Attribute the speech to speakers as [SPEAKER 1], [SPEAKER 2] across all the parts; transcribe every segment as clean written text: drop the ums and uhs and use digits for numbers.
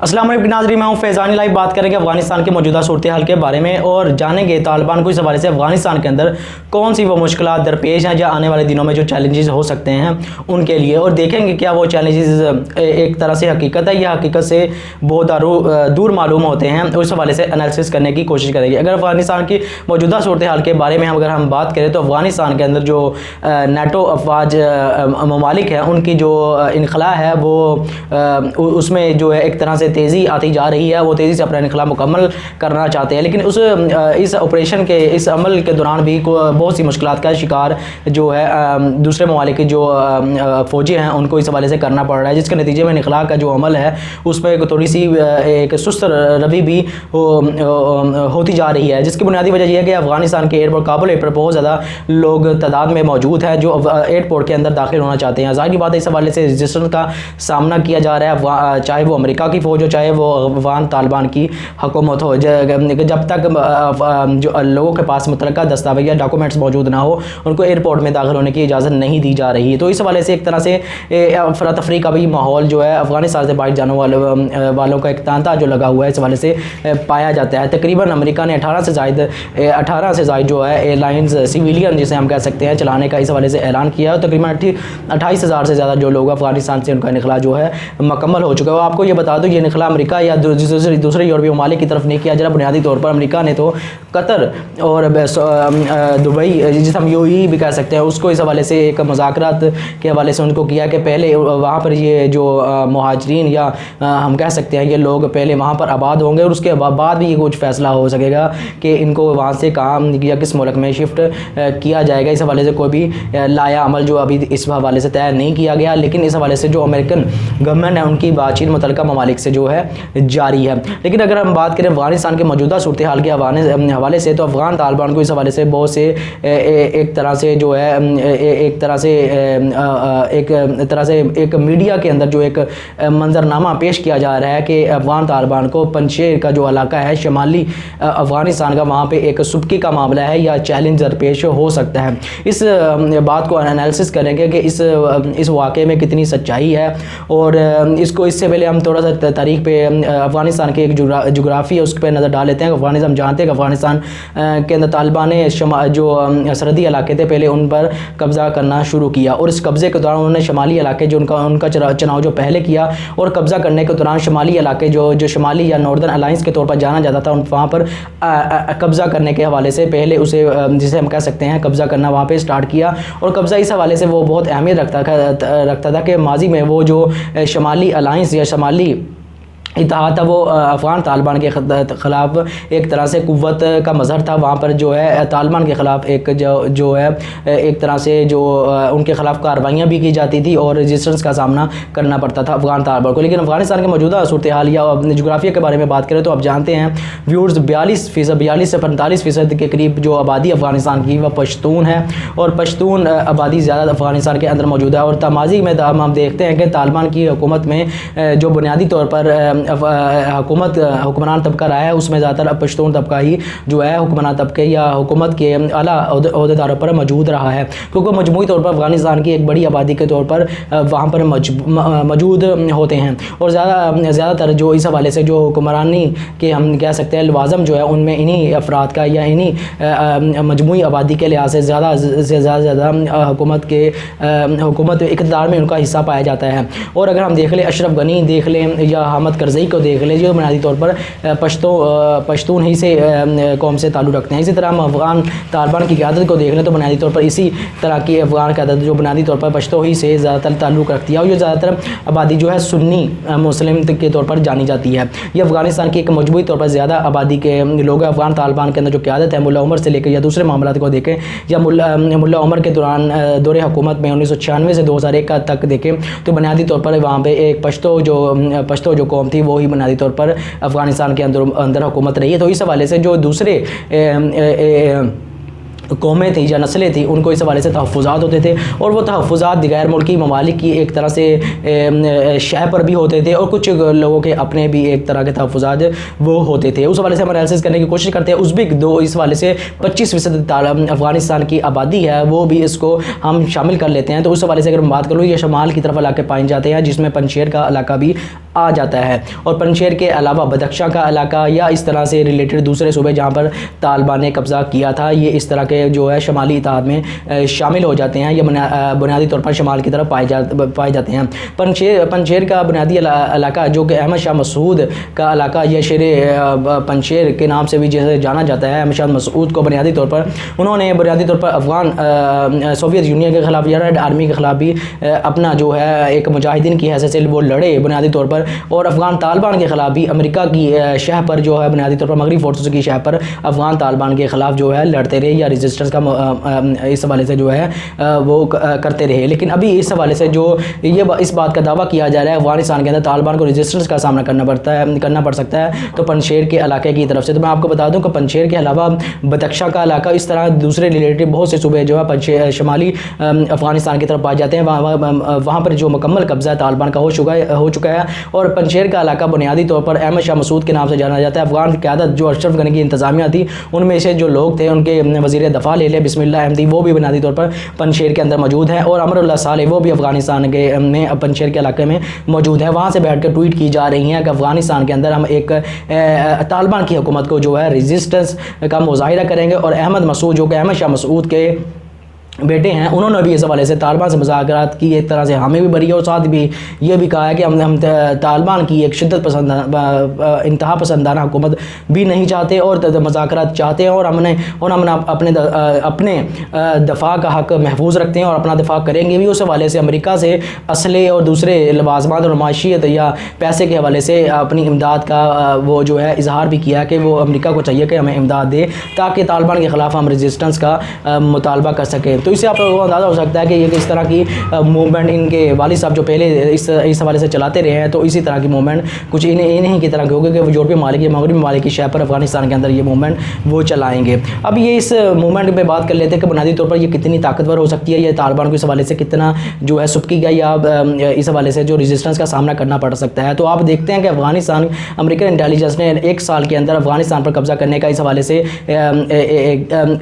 [SPEAKER 1] अस्सलाम वालेकुम नाज़रीन, मैं हूं फैज़ानी। लाइव बात करेंगे अफगानिस्तान के मौजूदा सूरत हाल के बारे में और जानेंगे तालिबान को इस हवाले से अफगानिस्तान के अंदर कौन सी वो मुश्किलात दरपेश हैं या आने वाले दिनों में जो चैलेंजेस हो सकते हैं उनके लिए, और देखेंगे क्या वो चैलेंजेस एक तरह से हकीकत है या हकीकत से बहुत दूर मालूम होते हैं। उस हवाले से एनालिसिस करने की कोशिश करेंगे। अगर अफगानिस्तान की मौजूदा सूरत हाल के बारे में अगर हम बात करें तो अफगानिस्तान के अंदर जो नेटो अफवाज ममालिक है उनकी जो इनखला है वो उसमें जो है एक तरह से तेज़ी आती जा रही है। वो तेज़ी से अपना इनखला मुकम्मल करना चाहते हैं, लेकिन इस ऑपरेशन के इस अमल के दौरान भी बहुत सी मुश्किलात का शिकार जो है दूसरे ममालिक की जो फ़ौजी हैं उनको इस हवाले से करना पड़ रहा है, जिसके नतीजे में इनखला का जो अमल है उसमें थोड़ी सी एक सुस्त रवि भी होती जा रही है। जिसकी बुनियादी वजह यह है कि अफगानिस्तान के एयरपोर्ट काबुल एयरपोर्ट बहुत ज़्यादा लोग तादाद में मौजूद है जो एयरपोर्ट के अंदर दाखिल होना चाहते हैं। ज़ाहिर बात है इस हवाले से रजिस्ट्रेशन का सामना किया जा रहा है, चाहे वो अमेरिका की फ़ौज हो चाहे वो अफगान तालिबान की हुकूमत हो। जब तक जो लोगों के पास मुतलका दस्तावेज या डॉक्यूमेंट्स मौजूद ना हो उनको एयरपोर्ट में दाखिल होने की इजाज़त नहीं दी जा रही। तो इस हवाले से एक तरह से अफरा तफरी का भी माहौल जो है अफगानिस्तान से बाहर जाने वालों का एक तांता जो लगा हुआ है इस हवाले से पाया जाता है। तकरीबन अमेरिका ने 18 से ज़ायद जो है एयरलाइंस सिविलियन जिसे हम कह सकते हैं चलाने का इस हवाले से ऐलान किया है। तकरीबन 28,000 से ज़्यादा जो लोग अफगानिस्तान से उनका निकला जो है मुकम्मल हो चुका है। आपको ये बता दो ये निकला अमेरिका या दूसरे यूरोपीय ममालिक की तरफ नहीं किया जरा। बुनियादी तौर पर अमेरिका ने तो कतर और दुबई जिसे हम यूएई भी कह सकते हैं उसको इस हवाले से एक मुज़ाकरात के हवाले से उनको किया कि पहले वहाँ पर ये जो मुहाजिरीन या हम कह सकते हैं ये लोग पहले वहाँ पर आबाद होंगे और उसके बाद भी ये कुछ फ़ैसला हो सकेगा कि इनको वहाँ से काम या किस मुल्क में शिफ्ट किया जाएगा। इस हवाले से कोई भी लाया अमल जो अभी इस हवाले से तय नहीं किया गया, लेकिन इस हवाले से जो अमेरिकन गवर्नमेंट है उनकी बातचीत मुतल्लिका ममालिक से जो है जारी है। लेकिन अगर हम बात करें अफगानिस्तान के मौजूदा सूरत हाल के हवाले से तो अफगान तालिबान को इस हवाले से बहुत से एक तरह से जो है एक मीडिया के अंदर जो एक मंजरनामा पेश किया जा रहा है कि अफगान तालिबान को पंजशेर का जो इलाका है शमाली अफगानिस्तान का वहाँ पे एक सुबकी का मामला है या चैलेंज दरपेश हो सकता है। इस बात को एनालिसिस करेंगे कि इस वाक़े में कितनी सच्चाई है और इसको इससे पहले हम थोड़ा सा तारीख पे अफगानिस्तान के एक जोग्राफ़ी है उस पर नज़र डाल लेते हैं। अफगानिस्तान हम जानते हैं कि अफगानिस्तान के अंदर तालिबान ने जो सरहदी इलाके थे पहले उन पर कब्ज़ा करना शुरू किया और इस कब्ज़े के दौरान उन्होंने शमाली इलाके जो उनका चुनाव जो पहले किया और कब्ज़ा करने के दौरान शमाली इलाके जो शमाली या नॉर्दर्न अलायंस के तौर पर जाना जाता था वहाँ पर कब्ज़ा करने के हवाले से पहले उसे जिसे हम कह सकते हैं कब्ज़ा करना वहाँ पे स्टार्ट किया। और कब्ज़ा इस हवाले से वो बहुत अहमियत रखता था कि माजी में वो जो शमाली अलायंस या शमाली इत्तेहाद था वो अफ़गान तालिबान के ख़िलाफ़ एक तरह से कुव्वत का मज़हर था। वहाँ पर जो है तालिबान के ख़िलाफ़ एक जो है एक तरह से जो उनके ख़िलाफ़ कार्रवाइयाँ भी की जाती थी और रजिस्टेंस का सामना करना पड़ता था अफ़गान तालिबान को। लेकिन अफ़गानिस्तान के मौजूदा सूरत हाल या जोग्राफिया के बारे में बात करें तो आप जानते हैं व्यूअर्स 42 से 45% के करीब जो आबादी अफ़गानिस्तान की वह पश्तून है और पश्तून आबादी ज़्यादा अफ़गानिस्तान के अंदर मौजूद है। और तमाजी में हम देखते हैं कि तालिबान की हुकूमत में जो बुनियादी तौर पर हुक्मरान तबका रहा है उसमें ज़्यादातर पश्तून तबका ही जो है हुक्मरान तबके या हुकूमत के आला ओहदेदारों पर मौजूद रहा है, क्योंकि मजमूई तौर पर अफ़गानिस्तान की एक बड़ी आबादी के तौर पर वहाँ पर मौजूद होते हैं। और ज़्यादातर जो इस हवाले से जो हुक्मरानी के हम कह सकते हैं लवाज़म जो है उनमें इन्हीं अफराद का या इन्हीं मजमूई आबादी के लिहाज से ज़्यादा हुकूमत इक़्तिदार में उनका हिस्सा पाया जाता है। और अगर हम देख लें अशरफ गनी देख लें या हामिद करज़ई को देख लें जो बुनियादी तौर पर पश्तून ही से कौम से ताल्लुक़ रखते हैं। इसी तरह हम अफ़गान तालिबान की क़यादत को देख लें तो बुनियादी तौर पर इसी तरह की अफ़गान क़यादत जो बुनियादी तौर पर पश्तो ही से ज़्यादातर ताल्लुक़ रखती है और ये ज़्यादातर आबादी जो है सुन्नी मुस्लिम के तौर पर जानी जाती है। ये अफ़गानिस्तान की एक मजबूरी तौर पर ज़्यादा आबादी के लोग अफ़गान तालिबान के अंदर जो क़यादत है मुल्ला उमर से लेकर या दूसरे मामलात को देखें या मुल्ला उमर के दौरान दौरे हुकूमत में 1996 से 2001 तक देखें तो बुनियादी तौर पर वहाँ पर एक पश्तो जो कौम थी वो ही बुनियादी तौर पर अफ़गानिस्तान के अंदर हुकूमत रही है। तो इस हवाले से जो दूसरे قومیں تھیں یا نسلیں تھیں ان کو اس حوالے سے تحفظات ہوتے تھے، اور وہ تحفظات غیر ملکی ممالک کی ایک طرح سے شہ پر بھی ہوتے تھے، اور کچھ لوگوں کے اپنے بھی ایک طرح کے تحفظات وہ ہوتے تھے۔ اس حوالے سے ہم انالیسس کرنے کی کوشش کرتے ہیں۔ ازبک دو اس حوالے سے 25% افغانستان کی آبادی ہے وہ بھی اس کو ہم شامل کر لیتے ہیں، تو اس حوالے سے اگر ہم بات کروں یہ شمال کی طرف علاقے پائے جاتے ہیں جس میں پنشیر کا علاقہ بھی آ جاتا ہے، اور پنشیر کے علاوہ بدخشاں کا علاقہ یا اس طرح سے ریلیٹڈ دوسرے صوبے جہاں پر طالبان نے قبضہ کیا تھا یہ اس طرح کے جو ہے شمالی اتحاد میں شامل ہو جاتے ہیں، یہ بنیادی طور پر شمال کی طرف پائے جاتے ہیں۔ پنشیر کا بنیادی علاقہ جو کہ احمد شاہ مسعود کا علاقہ یہ شیر پنشیر کے نام سے بھی جیسے جانا جاتا ہے، احمد شاہ مسعود کو بنیادی طور پر انہوں نے بنیادی طور پر افغان سوویت یونین کے خلاف یا ریڈ آرمی کے خلاف بھی اپنا جو ہے ایک مجاہدین کی حیثیت سے وہ لڑے بنیادی طور پر، اور افغان طالبان کے خلاف بھی امریکہ کی شہ پر جو ہے بنیادی طور پر مغربی فورسز کی شہ پر افغان طالبان کے خلاف جو ہے لڑتے رہے یا ریزسٹنس کا اس حوالے سے جو ہے وہ کرتے رہے۔ لیکن ابھی اس حوالے سے جو یہ اس بات کا دعویٰ کیا جا رہا ہے افغانستان کے اندر طالبان کو ریزسٹنس کا سامنا کرنا پڑ سکتا ہے تو پنشیر کے علاقے کی طرف سے، تو میں آپ کو بتا دوں کہ پنشیر کے علاوہ بدخشاں کا علاقہ اس طرح دوسرے ریلیٹڈ بہت سے صوبے جو ہے شمالی افغانستان کی طرف پائے جاتے ہیں، وہاں پر جو مکمل قبضہ طالبان کا ہو چکا ہے، اور پنشیر کا علاقہ بنیادی طور پر احمد شاہ مسعود کے نام سے جانا جاتا ہے۔ افغان قیادت جو اشرف غنی کی انتظامیہ تھی ان میں سے جو لوگ تھے ان کے وزیر دفاع لے لے بسم اللہ احمدی وہ بھی بنیادی طور پر پنشیر کے اندر موجود ہے، اور امر اللہ صالح وہ بھی افغانستان کے میں پنشیر کے علاقے میں موجود ہے۔ وہاں سے بیٹھ کے ٹویٹ کی جا رہی ہیں کہ افغانستان کے اندر ہم ایک طالبان کی حکومت کو جو ہے ریزسٹنس کا مظاہرہ کریں گے، اور احمد مسعود جو کہ احمد شاہ مسعود کے بیٹے ہیں انہوں نے بھی اس حوالے سے طالبان سے مذاکرات کی ایک طرح سے ہمیں بھی بری ہے، اور ساتھ بھی یہ بھی کہا ہے کہ ہم طالبان کی ایک شدت پسند انتہا پسندانہ حکومت بھی نہیں چاہتے اور مذاکرات چاہتے ہیں، اور ہم اپنے دفاع کا حق محفوظ رکھتے ہیں اور اپنا دفاع کریں گے بھی۔ اس حوالے سے امریکہ سے اسلحے اور دوسرے لوازمات اور معاشیت یا پیسے کے حوالے سے اپنی امداد کا وہ جو ہے اظہار بھی کیا کہ وہ امریکہ کو چاہیے کہ ہمیں امداد دے تاکہ طالبان کے خلاف ہم ریزسٹنس کا مطالبہ کر سکیں۔ تو اس سے آپ کو اندازہ ہو سکتا ہے کہ یہ کس طرح کی موومنٹ ان کے والد صاحب جو پہلے اس حوالے سے چلاتے رہے ہیں، تو اسی طرح کی موومنٹ کچھ انہیں کی طرح کی ہوگی کہ وہ یورپی ممالک یا مغربی ممالک کی شہ پر افغانستان کے اندر یہ موومنٹ وہ چلائیں گے۔ اب یہ اس موومنٹ پہ بات کر لیتے ہیں کہ بنیادی طور پر یہ کتنی طاقتور ہو سکتی ہے، یہ طالبان کو اس حوالے سے کتنا جو ہے سبکی گیا یا اس حوالے سے جو ریزسٹنس کا سامنا کرنا پڑ سکتا ہے۔ تو آپ دیکھتے ہیں کہ افغانستان امریکن انٹیلیجنس نے 1 سال کے اندر افغانستان پر قبضہ کرنے کا اس حوالے سے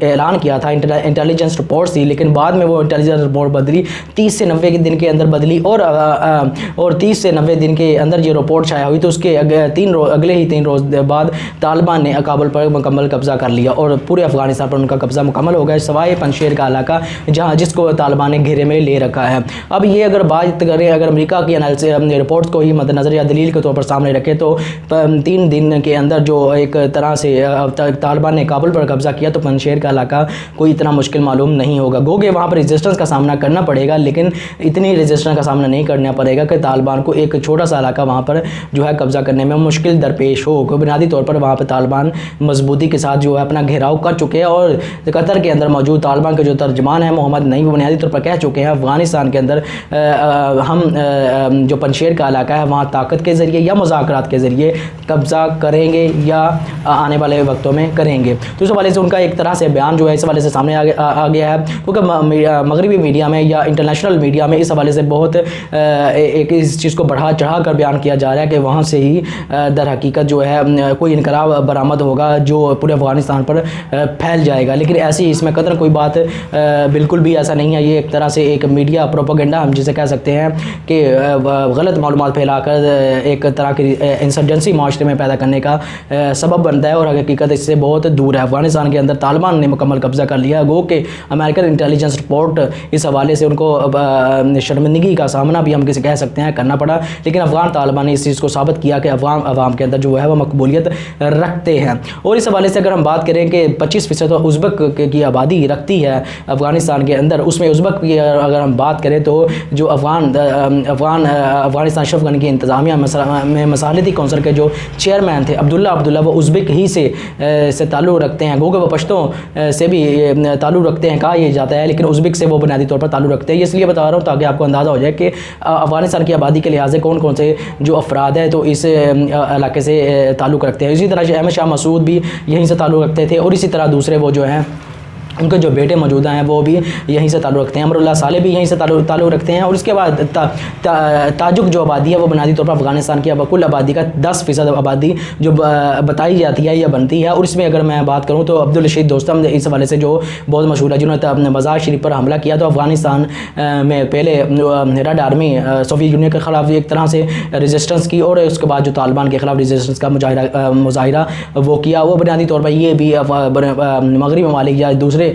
[SPEAKER 1] اعلان کیا تھا، انٹیلیجنس رپورٹس تھی، لیکن بعد میں وہ انٹیلیجنس رپورٹ بدلی 30 سے 90 دن کے اندر بدلی، اور 30 سے 90 دن کے اندر یہ رپورٹ شائع ہوئی تو اس کے اگلے ہی 3 روز بعد طالبان نے کابل پر مکمل قبضہ کر لیا اور پورے افغانستان پر ان کا قبضہ مکمل ہو گیا سوائے پنشیر کا علاقہ جس کو طالبان نے گھیرے میں لے رکھا ہے۔ اب یہ اگر بات کریں اگر امریکہ کی رپورٹ کو ہی مد نظر یا دلیل کے طور پر سامنے رکھے تو 3 دن کے اندر جو ایک طرح سے طالبان نے کابل پر قبضہ کیا تو پنشیر کا علاقہ کوئی اتنا مشکل معلوم نہیں ہوگا، گو کہ وہاں پر ریزسٹنس کا سامنا کرنا پڑے گا، لیکن اتنی ریزسٹنس کا سامنا نہیں کرنا پڑے گا کہ طالبان کو ایک چھوٹا سا علاقہ وہاں پر جو ہے قبضہ کرنے میں مشکل درپیش ہو۔ بنیادی طور پر وہاں پہ طالبان مضبوطی کے ساتھ جو ہے اپنا گھیراؤ کر چکے ہیں، اور قطر کے اندر موجود طالبان کے جو ترجمان ہیں محمد نعیم وہ بنیادی طور پر کہہ چکے ہیں افغانستان کے اندر ہم جو پنشیر کا علاقہ ہے وہاں طاقت کے ذریعے یا مذاکرات کے ذریعے قبضہ کریں گے یا آنے والے وقتوں میں کریں گے۔ تو اس حوالے سے ان کا ایک طرح سے بیان جو ہے اس حوالے سے سامنے آ گیا ہے، کیونکہ مغربی میڈیا میں یا انٹرنیشنل میڈیا میں اس حوالے سے بہت ایک اس چیز کو بڑھا چڑھا کر بیان کیا جا رہا ہے کہ وہاں سے ہی در حقیقت جو ہے کوئی انقلاب برآمد ہوگا جو پورے افغانستان پر پھیل جائے گا، لیکن ایسی اس میں قدر کوئی بات بالکل بھی ایسا نہیں ہے۔ یہ ایک طرح سے ایک میڈیا پروپیگنڈا ہم جسے کہہ سکتے ہیں کہ غلط معلومات پھیلا کر ایک طرح کی انسرجنسی معاشرے میں پیدا کرنے کا سبب بنتا ہے، اور حقیقت اس سے بہت دور ہے۔ افغانستان کے اندر طالبان نے مکمل قبضہ کر لیا، گو کہ امریکن انٹیلیجنس رپورٹ اس حوالے سے ان کو شرمندگی کا سامنا بھی ہم کسی کہہ سکتے ہیں کرنا پڑا، لیکن افغان طالبان نے اس چیز کو ثابت کیا کہ عوام کے اندر جو ہے وہ مقبولیت رکھتے ہیں۔ اور اس حوالے سے اگر ہم بات کریں کہ 25% ازبک کی آبادی رکھتی ہے افغانستان کے اندر، اس میں ازبک کی اگر ہم بات کریں تو جو افغانستان اشرف غنی کی انتظامیہ میں مصالحتی کونسل کے جو چیئرمین تھے عبداللہ وہ ازبک ہی سے تعلق رکھتے ہیں، گو کہ وہ پشتوں سے بھی تعلق رکھتے ہیں کہا یہ جاتا ہے، لیکن ازبک سے وہ بنیادی طور پر تعلق رکھتے ہیں۔ اس لیے بتا رہا ہوں تاکہ آپ کو اندازہ ہو جائے کہ افغانستان کی آبادی کے لحاظ سے کون سے جو افراد ہیں تو اس علاقے سے تعلق رکھتے ہیں۔ اسی طرح احمد شاہ مسعود بھی یہیں سے تعلق رکھتے تھے، اور اسی طرح دوسرے وہ جو ہیں उनके जो बेटे मौजूदा हैं वो भी यहीं से ताल्लुक़ रखते हैं, अमरुल्लाह साले भी यहीं से ताल्लुक़ रखते हैं। और उसके बाद ताजुक जो आबादी है वो बुनियादी तौर पर अफ़गानिस्तान की कुल आबादी का 10% आबादी जो बताई जाती है या बनती है। और इसमें अगर मैं बात करूँ तो अब्दुल रशीद दोस्तम इस हवाले से जो बहुत मशहूर है, जिन्होंने मज़ार शरीफ पर हमला किया तो अफ़गानिस्तान में पहले रेड आर्मी सोवियत यूनियन के ख़िलाफ़ एक तरह से रेजिस्टेंस की, और उसके बाद जो तालिबान के ख़िलाफ़ रेजिस्टेंस का मुजाहिरा वो किया। वो बुनियादी तौर पर ये भी मगरबी ममालिक या दूसरे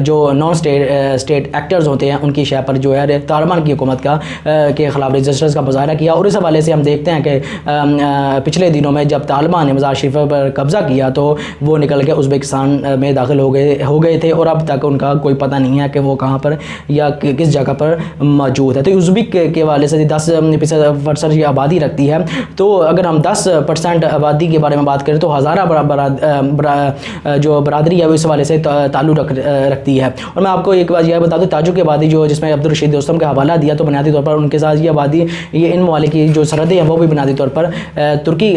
[SPEAKER 1] जो नॉन स्टेट एक्टर्स होते हैं उनकी शय पर जो है तालिबान की हुकूमत के ख़िलाफ़ रेजिस्टेंस का मुजाहिरा किया। और इस हवाले से हम देखते हैं कि पिछले दिनों में जब तालिबान ने मज़ार शरीफ पर कब्ज़ा किया तो वो निकल के उज़्बेकिस्तान में दाखिल हो गए थे, और अब तक उनका कोई पता नहीं है कि वो कहाँ पर या किस जगह पर मौजूद है। तो उज़्बेक के हवाले से 10% की आबादी रखती है। तो अगर हम 10% आबादी के बारे में बात करें तो हज़ारा जो बरादरी है वो इस हवाले से ताल्लुक़ रखती है। और मैं आपको एक बात यह बता दूँ, ताजुक की आबादी जो जिसमें अब्दुल रशीद दोस्तम का हवाला दिया, तो बुनियादी तौर पर उनके साथ ये आबादी ये इन ममालिक की जो सरहदें हैं वो भी बुनियादी तौर पर तुर्की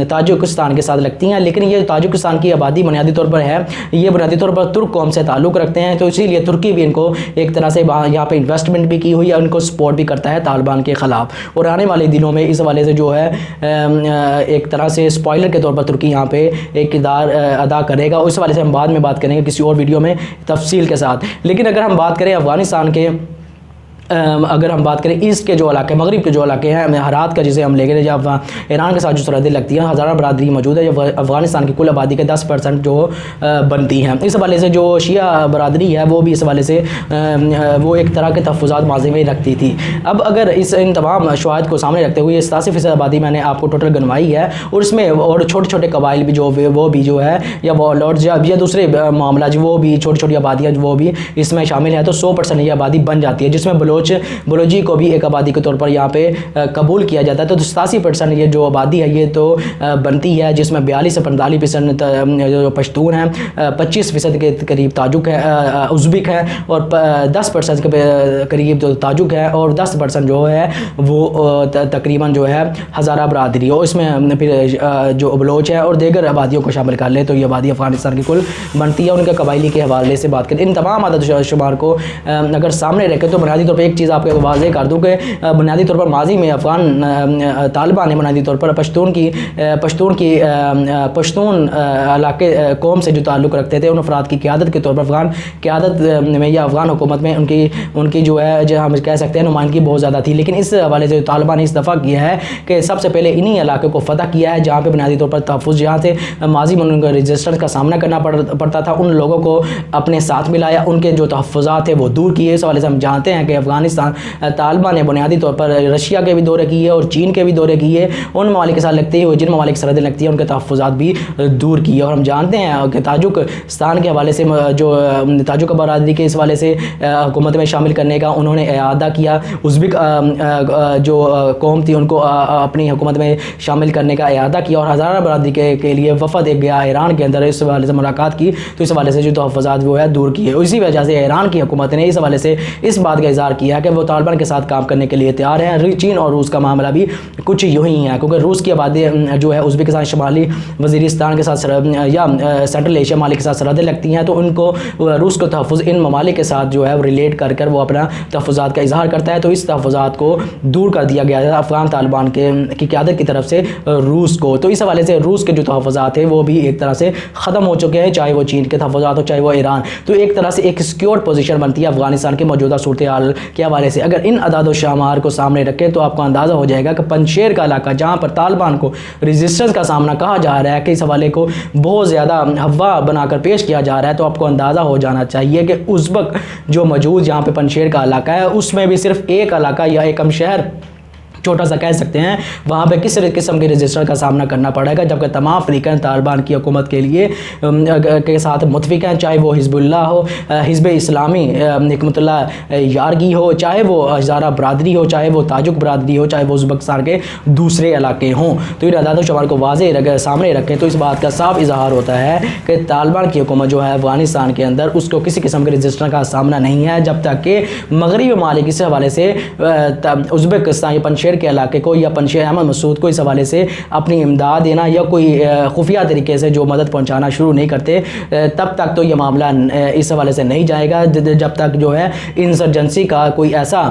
[SPEAKER 1] ताजिकिस्तान के साथ लगती हैं। लेकिन ये ताजिकिस्तान की आबादी बुनियादी तौर पर है, ये बुनियादी तौर पर तुर्क कौम से ताल्लुक़ रखते हैं, तो इसीलिए तुर्की भी इनको एक तरह से यहाँ पे इन्वेस्टमेंट भी की हुई है, उनको सपोर्ट भी करता है तालिबान के ख़िलाफ़। और आने वाले दिनों में इस हवाले से जो है एक तरह से स्पॉइलर के तौर पर तुर्की यहाँ पे एक किरदार अदा करेगा। उस हवाले से हम बाद में बात करेंगे किसी और वीडियो में तफसील के साथ। लेकिन अगर हम बात करें अफ़गानिस्तान के अगर हम बात करें ईस्ट के जो इलाके, मगरिब के जो इलाके हैं, हरात का जिसे हम ले गए, जब ईरान के साथ जो सरहदें लगती हैं, हज़ारा बरादरी मौजूद है जब अफ़गानिस्तान की कुल आबादी के 10% जो बनती हैं। इस हवाले से जो शिया बरादरी है वो भी इस हवाले से वो एक तरह के तहफ़्फ़ुज़ात माज़ी में रखती थी। अब अगर इन तमाम शवाहिद को सामने रखते हुए 87% आबादी मैंने आपको टोटल गिनवाई है, और इसमें और छोटे छोटे कबाइल भी वो भी जो है या वॉरलॉर्ड्स या दूसरे मामला जो वो भी छोटी छोटी आबादियाँ वो भी इसमें शामिल है, तो 100% ये आबादी बन जाती है, जिसमें बलोची को भी एक आबादी के तौर पर यहाँ पे कबूल किया जाता है। तो 87% ये जो आबादी है ये तो बनती है, जिसमें 42 से 45% जो पश्तून हैं, 25% के करीब ताजुक है, उज़्बेक है, और 10% के करीब जो ताजुक है, और 10% जो है वो तकरीबन जो है हज़ारा बरादरी हो। इसमें फिर जो बलोच है और दीगर आबादियों को शामिल कर ले तो ये आबादी अफ़गानिस्तान की कुल बनती है। उनके कबाइली के हवाले से बात करें, इन तमाम आदत शुमार को अगर सामने रखें तो बुनियादी तौर पर एक चीज़ आपको वाज़ेह कर दूँ कि बुनियादी तौर पर माजी में अफ़गान तालिबान ने बुनियादी तौर पर पश्तून इलाके कौम से जो ताल्लुक़ रखते थे उन अफराद की क़यादत के तौर पर अफ़गान क़यादत में या अफ़गान हुकूमत में उनकी जो है जो हम कह सकते हैं नुमाइंदगी बहुत ज़्यादा थी। लेकिन इस हवाले से तालिबान ने इस दफ़ा किया है कि सबसे पहले इन्हीं इलाके को फ़तह किया है जहाँ पर बुनियादी तौर पर तहफ़्फ़ुज़, जहाँ से माजी में उनको रेजिस्टेंस का सामना करना पड़ता था, उन लोगों को अपने साथ मिलाया, उनके जो तहफ़्फ़ुज़ात थे वो दूर किए। इस हवाले से हम जानते हैं कि अफ़गानिस्तान तालिबान ने बुनियादी तौर पर रशिया के भी दौरे किए और चीन के भी दौरे किए, उन ममालिक के साथ लगते हुए जिन ममालिक सरहदें लगती हैं उनके तहफ़्फ़ुज़ात भी दूर किए। और हम जानते हैं कि ताजिकिस्तान के हवाले से जो ताजुक बरादरी के इस हवाले से हुकूमत में शामिल करने का उन्होंने इरादा किया, उज़्बेक जो कौम थी उनको अपनी हुकूमत में शामिल करने का इरादा किया, और हज़ारा बरादरी के लिए वफ़द एक गया ईरान के अंदर, इस हवाले से मुलाकात की, तो इस हवाले से जो तहफ़्फ़ुज़ात वो है दूर किए। इसी वजह से ईरान की हुकूमत ने इस हवाले से इस बात का इज़हार किया कि वो तालिबान के साथ काम करने के लिए तैयार हैं। चीन और रूस का मामला भी कुछ यूँ ही है, क्योंकि रूस की आबादी जो है उज़्बेकिस्तान, शुमाली वज़ीरिस्तान के साथ या सेंट्रल एशिया ममालिक के साथ सरहदें लगती हैं, तो उनको रूस को तहफ़्फ़ुज़ इन ममालिक के साथ जो है रिलेट कर वो अपना तहफ़्फ़ुज़ात का इज़हार करता है। तो इस तहफ़्फ़ुज़ात को दूर कर दिया गया है अफ़गान तालिबान की क़यादत की तरफ से रूस को। तो इस हवाले से रूस के जो तहफ़्फ़ुज़ात हैं वो भी एक तरह से ख़त्म हो चुके हैं, चाहे वो चीन के तहफ़्फ़ुज़ात हो चाहे वो ईरान। तो एक तरह से एक सिक्योर पोजीशन बनती है अफ़गानिस्तान के मौजूदा सूरत हाल के हवाले से। अगर इन अदाद व शामार को सामने रखें तो आपको अंदाज़ा हो जाएगा कि पंजशेर का इलाका जहाँ पर तालिबान को रेजिस्टेंस का सामना कहा जा रहा है कि इस हवाले को बहुत ज़्यादा हवा बनाकर पेश किया जा रहा है, तो आपको अंदाज़ा हो जाना चाहिए कि उज़्बेक जो मौजूद जहाँ पे पंजशेर का इलाका है उसमें भी सिर्फ एक इलाका या एक हम शहर छोटा सा कह सकते हैं, वहाँ पे किस किस्म के रजिस्टर का सामना करना पड़ेगा, जबकि तमाम फ़रीक़ैन तालिबान की हुकूमत के लिए के साथ मुतफ़िक़ हैं, चाहे वो हिज़्बुल्लाह हो, हिज़्ब इस्लामी हिकमतुल्लाह यारगी हो, चाहे वो हज़ारा बरादरी हो, चाहे वो ताजुक बरादरी हो, चाहे वो उज़्बेकिस्तान के दूसरे इलाके हों। तो इन अदाद शुमार को वाज़ेह सामने रखें तो इस बात का साफ इजहार होता है कि तालिबान की हुकूमत जो है अफ़गानिस्तान के अंदर उसको किसी किस्म के रजिस्टर का सामना नहीं है, जब तक कि मगरबी ममालिक इस हवाले से उज़्बेकिस्तान या पंजशेर پنشیر کے علاقے کو یا پنشیر احمد مسعود کو اس حوالے سے اپنی امداد دینا یا کوئی خفیہ طریقے سے جو مدد پہنچانا شروع نہیں کرتے تب تک تو یہ معاملہ اس حوالے سے نہیں جائے گا، جب تک جو ہے انسرجنسی کا کوئی ایسا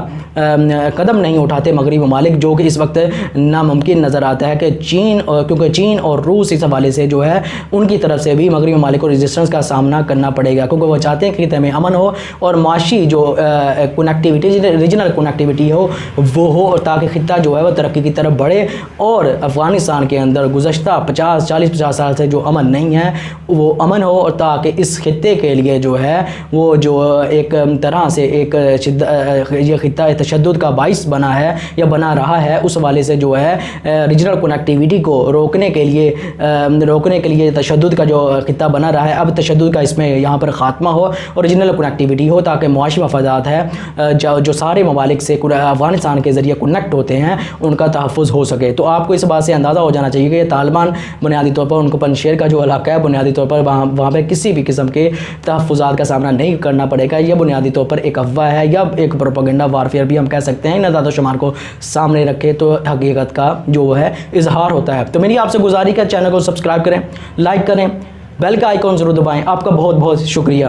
[SPEAKER 1] قدم نہیں اٹھاتے مغربی ممالک، جو کہ اس وقت ناممکن نظر آتا ہے کہ کیونکہ چین اور روس اس حوالے سے جو ہے ان کی طرف سے بھی مغربی ممالک کو ریزسٹنس کا سامنا کرنا پڑے گا، کیونکہ وہ چاہتے ہیں کہ خطے میں امن ہو اور معاشی جو کنیکٹیوٹی ریجنل کنیکٹیوٹی ہو وہ ہو، تاکہ خطہ جو ہے وہ ترقی کی طرف بڑھے اور افغانستان کے اندر گزشتہ 40 سال سے جو امن نہیں ہے وہ امن ہو، اور تاکہ اس خطے کے لیے جو ہے وہ جو ایک طرح سے ایک یہ خطہ تشدد کا باعث بنا ہے یا بنا رہا ہے، اس حوالے سے جو ہے ریجنل کنیکٹیوٹی کو روکنے کے لیے تشدد کا جو خطہ بنا رہا ہے، اب تشدد کا اس میں یہاں پر خاتمہ ہو اور ریجنل کنیکٹیوٹی ہو، تاکہ معاشی مفادات ہے جو سارے ممالک سے افغانستان کے ذریعے کنیکٹ ہوتے ہیں ان کا تحفظ ہو سکے۔ تو آپ کو اس بات سے اندازہ ہو جانا چاہیے کہ یہ طالبان بنیادی طور پر ان کو پنشیر کا جو علاقہ ہے بنیادی طور پر وہاں پہ کسی بھی قسم کے تحفظات کا سامنا نہیں کرنا پڑے گا، یہ بنیادی طور پر ایک افواہ ہے یا ایک پروپیگنڈا وارفیئر بھی ہم کہہ سکتے ہیں، اعداد و شمار کو سامنے رکھے تو حقیقت کا جو ہے اظہار ہوتا ہے۔ تو میری آپ سے گزارش ہے چینل کو سبسکرائب کریں، لائک کریں، بیل کا آئیکن ضرور دبائیں۔ آپ کا بہت بہت شکریہ۔